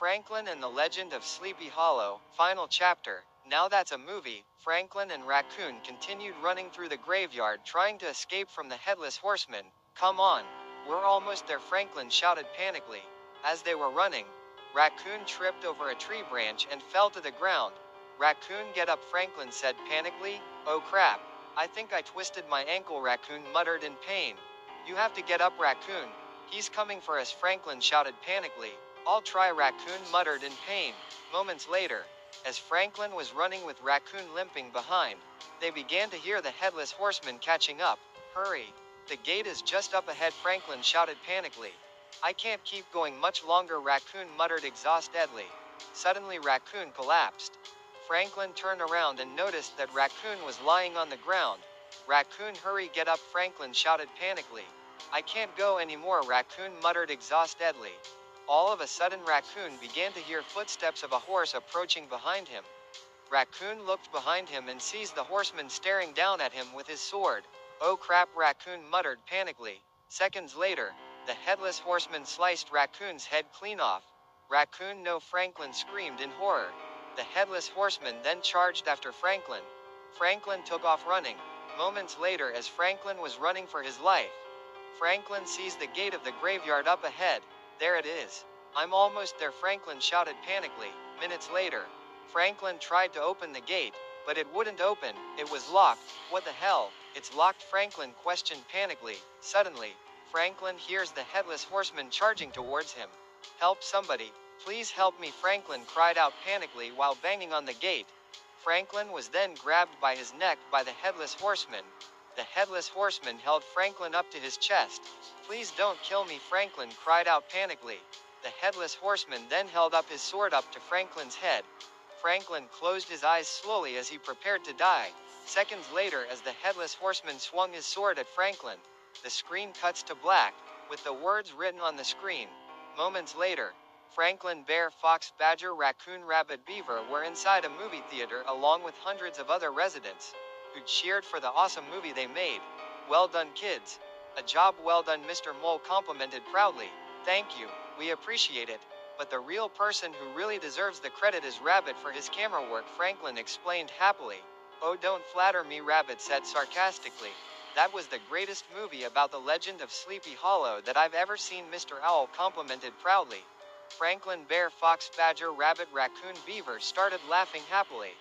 Franklin and the Legend of Sleepy Hollow, Final Chapter. Now that's a movie. Franklin and Raccoon continued running through the graveyard trying to escape from the Headless Horseman. Come on. We're almost there, Franklin shouted panically. As they were running, Raccoon tripped over a tree branch and fell to the ground. Raccoon, get up, Franklin said panically. Oh crap. I think I twisted my ankle, Raccoon muttered in pain. You have to get up, Raccoon. He's coming for us, Franklin shouted panically. I'll try, Raccoon muttered in pain. Moments later, as Franklin was running with Raccoon limping behind, they began to hear the Headless Horseman catching up. Hurry. The gate is just up ahead, Franklin shouted panically. I can't keep going much longer, Raccoon muttered exhaustedly. Suddenly Raccoon collapsed. Franklin turned around and noticed that Raccoon was lying on the ground. Raccoon, hurry, get up, Franklin shouted panically. I can't go anymore, Raccoon muttered exhaustedly. All of a sudden Raccoon began to hear footsteps of a horse approaching behind him. Raccoon looked behind him and sees the horseman staring down at him with his sword. Oh crap, Raccoon muttered panically. Seconds later, the Headless Horseman sliced Raccoon's head clean off. Raccoon, no, Franklin screamed in horror. The Headless Horseman then charged after Franklin. Franklin took off running. Moments later, as Franklin was running for his life, Franklin sees the gate of the graveyard up ahead. There it is. I'm almost there, Franklin shouted panically. Minutes later, Franklin tried to open the gate, but it wouldn't open. It was locked. What the hell? It's locked, Franklin questioned panically. Suddenly, Franklin hears the Headless Horseman charging towards him. Help, somebody. Please help me, Franklin cried out panically while banging on the gate. Franklin was then grabbed by his neck by the Headless Horseman. The Headless Horseman held Franklin up to his chest. Please don't kill me, Franklin cried out panically. The Headless Horseman then held up his sword up to Franklin's head. Franklin closed his eyes slowly as he prepared to die. Seconds later, as the Headless Horseman swung his sword at Franklin, the screen cuts to black, with the words written on the screen. Moments later, Franklin, Bear, Fox, Badger, Raccoon, Rabbit, Beaver were inside a movie theater along with hundreds of other residents, who cheered for the awesome movie they made. Well done, kids. A job well done, Mr. Mole complimented proudly. Thank you, we appreciate it. But the real person who really deserves the credit is Rabbit for his camera work, Franklin explained happily. Oh, don't flatter me, Rabbit said sarcastically. That was the greatest movie about the Legend of Sleepy Hollow that I've ever seen, Mr. Owl complimented proudly. Franklin, Bear, Fox, Badger, Rabbit, Raccoon, Beaver started laughing happily.